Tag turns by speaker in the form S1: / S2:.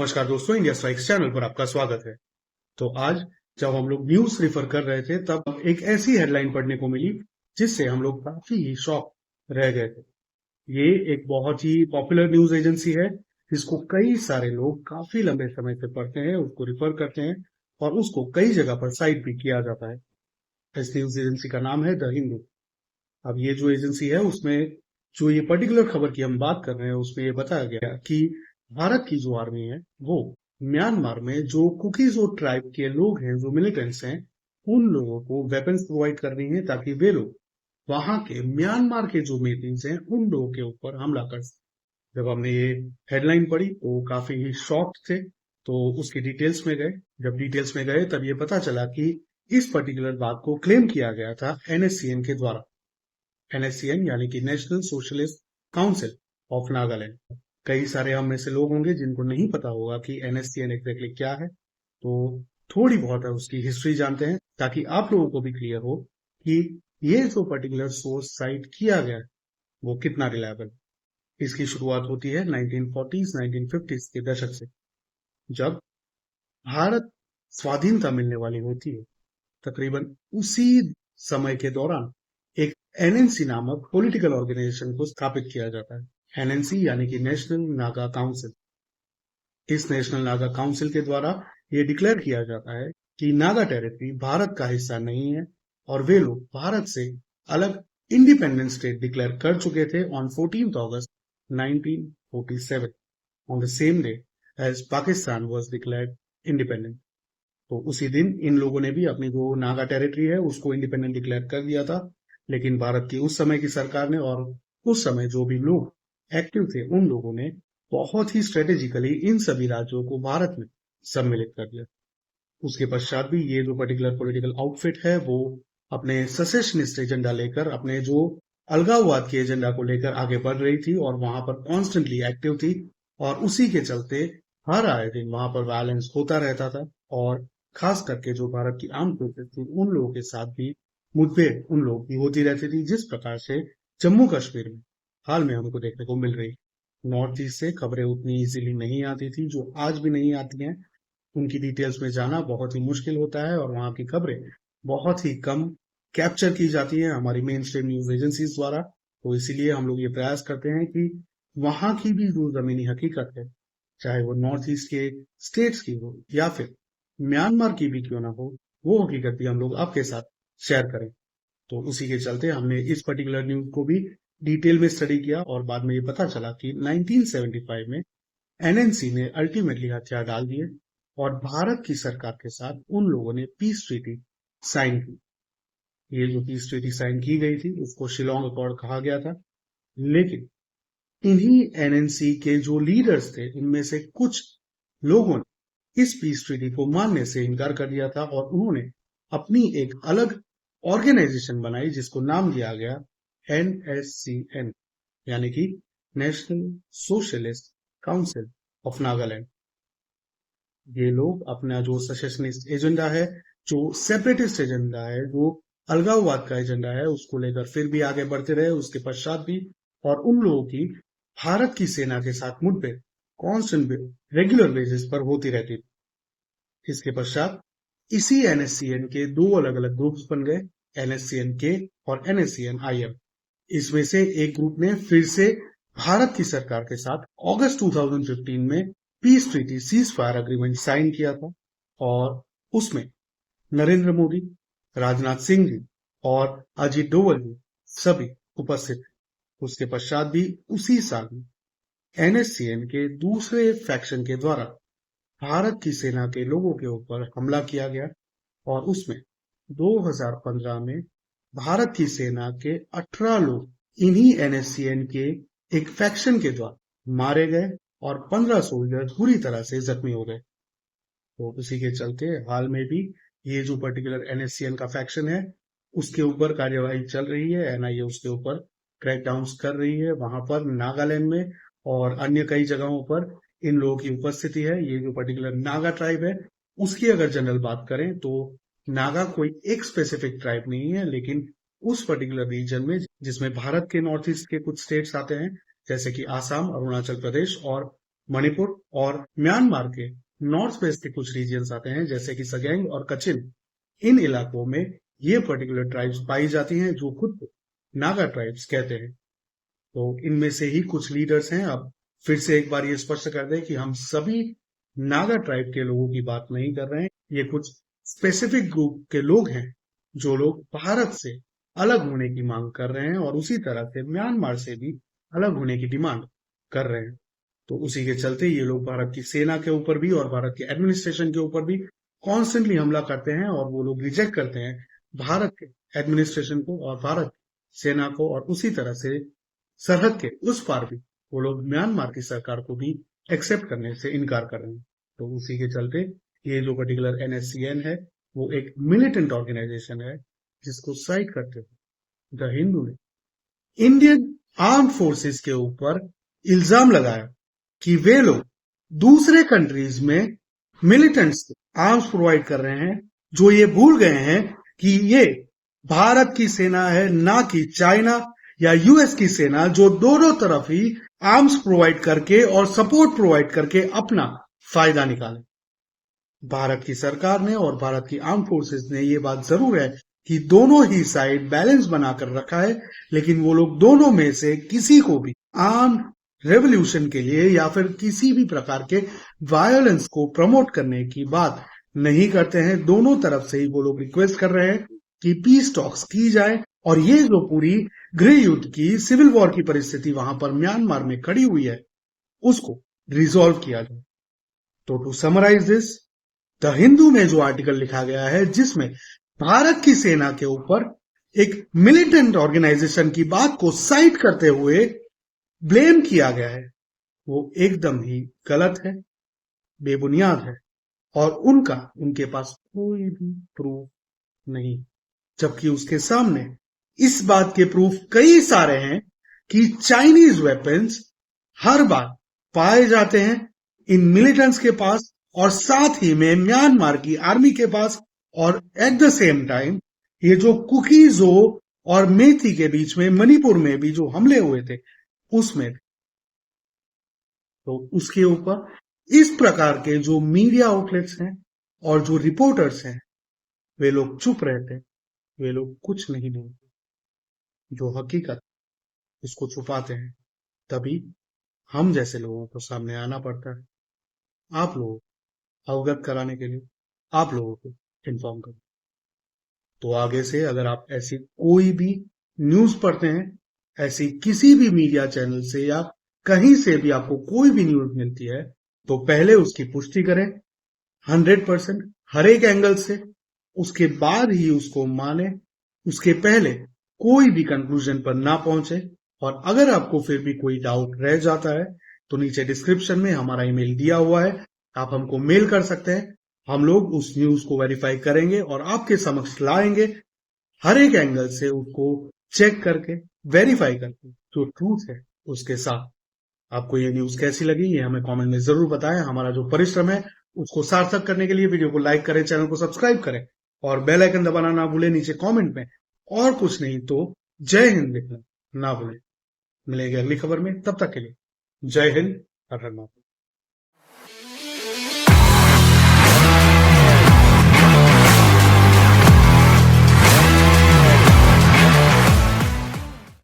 S1: नमस्कार दोस्तों, India strikes channel पर आपका स्वागत है। तो आज जब हम लोग न्यूज रेफर कर रहे थे तब एक ऐसी हेडलाइन पढ़ने को मिली जिससे हम लोग काफी शॉक रह गए थे। ये एक बहुत ही पॉपुलर न्यूज एजेंसी है जिसको कई सारे लोग काफी लंबे समय से पढ़ते हैं, उसको रिफर करते हैं और उसको कई जगह पर साइट भी किया जाता है। इस न्यूज एजेंसी का नाम है द हिंदू। अब ये जो एजेंसी है उसमें जो ये पर्टिकुलर खबर की हम बात कर रहे हैं उसमें ये बताया गया कि भारत की जो आर्मी है वो म्यांमार में जो कुकीज और ट्राइब के लोग हैं, जो मिलिटेंट्स हैं, उन लोगों को वेपन्स प्रोवाइड कर रही हैं ताकि वे लोग वहां के म्यांमार के जो मेटिन्स हैं उन लोगों के ऊपर हमला कर सकें। जब हमने ये हेडलाइन पढ़ी तो काफी ही शॉक थे, तो उसकी डिटेल्स में गए। जब डिटेल्स में गए तब ये पता चला कि इस पर्टिकुलर बात को क्लेम किया गया था एनएससीएन के द्वारा। एनएससीएन यानी कि national socialist council of Nagaland. कई सारे हम में से लोग होंगे जिनको नहीं पता होगा कि एनएससीएन एग्जैक्टली क्या है, तो थोड़ी बहुत है उसकी हिस्ट्री जानते हैं ताकि आप लोगों को भी क्लियर हो कि ये जो पर्टिकुलर सोर्स साइट किया गया है वो कितना रिलायबल है। इसकी शुरुआत होती है 1940s 1950s के दशक से, जब भारत स्वाधीनता मिलने वाली होती है। तकरीबन उसी समय के दौरान एक एनएनसी नामक पॉलिटिकल ऑर्गेनाइजेशन को स्थापित किया जाता है। एनएनसी यानी कि नेशनल नागा काउंसिल। इस नेशनल नागा काउंसिल के द्वारा ये डिक्लेयर किया जाता है कि नागा टेरिटरी भारत का हिस्सा नहीं है और वे लोग भारत से अलग इंडिपेंडेंट स्टेट डिक्लेयर कर चुके थे ऑन 14 अगस्त 1947, on the same day as Pakistan was declared independent. तो उसी दिन इन लोगों ने भी अपनी जो नागा टेरिटरी है उसको इंडिपेंडेंट डिक्लेयर कर दिया था। लेकिन भारत की उस समय की सरकार ने और उस समय जो भी लोग एक्टिव थे उन लोगों ने बहुत ही स्ट्रेटेजिकली इन सभी राज्यों को भारत में सम्मिलित कर दिया। उसके पश्चात भी ये जो पर्टिकुलर पॉलिटिकल आउटफिट है वो अपने सेसेशनिस्ट एजेंडा लेकर, अपने जो अलगाववाद के एजेंडा को लेकर आगे बढ़ रही थी और वहां पर कॉन्स्टेंटली एक्टिव थी। और उसी के चलते हर आए दिन वहां पर वायलेंस होता रहता था और खास करके जो भारत की आर्म फोर्सेस थी उन लोगों के साथ भी मुठभेड़ उन लोगों की होती रहती थी, जिस प्रकार से जम्मू कश्मीर में हाल में हमको देखने को मिल रही। नॉर्थ ईस्ट से खबरें उतनी इजीली नहीं आती थी जो आज भी नहीं आती हैं। उनकी डिटेल्स में जाना बहुत ही मुश्किल होता है और वहां की खबरें बहुत ही कम कैप्चर की जाती हैं हमारी मेन स्ट्रीम न्यूज एजेंसीज द्वारा। तो इसीलिए हम लोग ये प्रयास करते हैं कि वहां की भी जो जमीनी हकीकत है, चाहे वो नॉर्थ ईस्ट के स्टेट्स की हो या फिर म्यांमार की भी क्यों ना हो, वो हकीकत भी हम लोग आपके साथ शेयर करें। तो उसी के चलते हमने इस पर्टिकुलर न्यूज को भी डिटेल में स्टडी किया और बाद में ये पता चला कि 1975 में एनएनसी ने अल्टीमेटली हथियार डाल दिए और भारत की सरकार के साथ उन लोगों ने पीस ट्रीटी साइन की। ये जो पीस ट्रीटी साइन की गई थी उसको शिलोंग अकॉर्ड कहा गया था। लेकिन इन्हीं एनएनसी के जो लीडर्स थे उनमें से कुछ लोगों ने इस पीस ट्रीटी को मानने से इनकार कर दिया था और उन्होंने अपनी एक अलग ऑर्गेनाइजेशन बनाई जिसको नाम दिया गया एनएससीएन, यानी कि national socialist council of Nagaland. ये लोग अपना जो सेसेशनिस्ट एजेंडा है, जो सेपरेटिस्ट एजेंडा है, जो अलगाववाद का एजेंडा है, उसको लेकर फिर भी आगे बढ़ते रहे उसके पश्चात भी। और उन लोगों की भारत की सेना के साथ मुठभेड़ कॉन्स्टेंट रेगुलर बेसिस पर होती रहती थी। इसके पश्चात इसी एनएससीएन के दो अलग अलग ग्रुप्स बन गए, एनएससीएन के और एनएससीएन आईएम। इसमें से एक ग्रुप ने फिर से भारत की सरकार के साथ अगस्त 2015 में peace treaty cease fire agreement sign किया था और उसमें नरेंद्र मोदी, राजनाथ सिंह जी और अजीत डोवल जी सभी उपस्थित थे। उसके पश्चात भी उसी साल एनएससीएन के दूसरे फैक्शन के द्वारा भारत की सेना के लोगों के ऊपर हमला किया गया और उसमें 2015 में भारत की सेना के 18 लोग इन्हीं एनएससीएन के एक फैक्शन के द्वारा मारे गए और 15 सोल्जर बुरी तरह से जख्मी हो गए। तो उसी के चलते हाल में भी ये जो पर्टिकुलर एनएससीएन का फैक्शन है उसके ऊपर कार्यवाही चल रही है। एनआईए उसके ऊपर क्रैकडाउन्स कर रही है। वहां पर नागालैंड में और अन्य कई जगहों पर इन लोगों की उपस्थिति है। ये जो पर्टिकुलर नागा ट्राइब है उसकी अगर जनरल बात करें तो नागा कोई एक स्पेसिफिक ट्राइब नहीं है, लेकिन उस पर्टिकुलर रीजन में जिसमें भारत के नॉर्थ ईस्ट के कुछ स्टेट्स आते हैं जैसे कि आसाम, अरुणाचल प्रदेश और मणिपुर और म्यांमार के नॉर्थ वेस्ट के कुछ रीजन्स आते हैं, जैसे कि सगैंग और कचिन। इन इलाकों में ये पर्टिकुलर ट्राइब्स पाई जाती हैं जो खुद को नागा ट्राइब्स कहते हैं। तो इनमें से ही कुछ लीडर्स हैं। अब फिर से एक बार ये स्पष्ट कर दें कि हम सभी नागा ट्राइब के लोगों की बात नहीं कर रहे हैं। ये कुछ स्पेसिफिक ग्रुप के लोग हैं जो लोग भारत से अलग होने की मांग कर रहे हैं और उसी तरह से म्यांमार से भी अलग होने की डिमांड कर रहे हैं। तो उसी के चलते ये लोग भारत की सेना के ऊपर भी और भारत के एडमिनिस्ट्रेशन के ऊपर भी कॉन्स्टेंटली हमला करते हैं और वो लोग रिजेक्ट करते हैं भारत के एडमिनिस्ट्रेशन को और भारत सेना को, और उसी तरह से सरहद के उस पार भी वो लोग म्यांमार की सरकार को भी एक्सेप्ट करने से इनकार कर रहे हैं। तो उसी के चलते ये जो पर्टिकुलर NSCN है वो एक मिलिटेंट ऑर्गेनाइजेशन है जिसको साइड करते हुए द हिंदू ने इंडियन आर्म फोर्सेस के ऊपर इल्जाम लगाया कि वे लोग दूसरे कंट्रीज में मिलिटेंट्स को आर्म्स प्रोवाइड कर रहे हैं, जो ये भूल गए हैं कि ये भारत की सेना है, ना कि चाइना या US की सेना, जो दोनों तरफ ही आर्म्स प्रोवाइड करके और सपोर्ट प्रोवाइड करके अपना फायदा निकाले। भारत की सरकार ने और भारत की आर्म फोर्सेस ने ये बात जरूर है कि दोनों ही साइड बैलेंस बनाकर रखा है, लेकिन वो लोग दोनों में से किसी को भी आर्म रेवोल्यूशन के लिए या फिर किसी भी प्रकार के वायलेंस को प्रमोट करने की बात नहीं करते हैं। दोनों तरफ से ही वो लोग रिक्वेस्ट कर रहे हैं कि पीस टॉक्स की जाए और ये जो पूरी गृह युद्ध की सिविल वॉर की परिस्थिति वहां पर म्यांमार में खड़ी हुई है उसको रिजॉल्व किया जाए। तो to summarise this, the Hindu में जो आर्टिकल लिखा गया है जिसमें भारत की सेना के ऊपर एक मिलिटेंट ऑर्गेनाइजेशन की बात को साइड करते हुए ब्लेम किया गया है, वो एकदम ही गलत है, बेबुनियाद है और उनके पास कोई भी प्रूफ नहीं, जबकि उसके सामने इस बात के प्रूफ कई सारे हैं कि चाइनीज वेपन्स हर बार पाए जाते हैं इन मिलिटेंट्स के पास और साथ ही में म्यांमार की आर्मी के पास, और एट द सेम टाइम ये जो कुकीजो और मेथी के बीच में मणिपुर में भी जो हमले हुए थे उसमें। तो उसके ऊपर इस प्रकार के जो मीडिया आउटलेट्स हैं और जो रिपोर्टर्स हैं वे लोग चुप रहते हैं, वे लोग कुछ नहीं बोलते, जो हकीकत इसको छुपाते हैं। तभी हम जैसे लोगों को सामने आना पड़ता है, आप लोगों को अवगत कराने के लिए, आप लोगों को इन्फॉर्म करें। तो आगे से अगर आप ऐसी कोई भी न्यूज पढ़ते हैं, ऐसी किसी भी मीडिया चैनल से या कहीं से भी आपको कोई भी न्यूज मिलती है, तो पहले उसकी पुष्टि करें 100% हर एक एंगल से, उसके बाद ही उसको माने। उसके पहले कोई भी कंक्लूजन पर ना पहुंचे। और अगर आपको फिर भी कोई डाउट रह जाता है तो नीचे डिस्क्रिप्शन में हमारा ईमेल दिया हुआ है, आप हमको मेल कर सकते हैं। हम लोग उस न्यूज को वेरीफाई करेंगे और आपके समक्ष लाएंगे, हर एक एंगल से उसको चेक करके वेरीफाई करके जो ट्रूथ है उसके साथ। आपको ये न्यूज कैसी लगी ये हमें कमेंट में जरूर बताएं। हमारा जो परिश्रम है उसको सार्थक करने के लिए वीडियो को लाइक करें, चैनल को सब्सक्राइब करें और बेल आइकन दबाना ना भूलें नीचे कमेंट में। और कुछ नहीं तो जय हिंद लिखना ना भूलें। मिलेंगे अगली खबर में, तब तक के लिए जय हिंद, हर हर महादेव।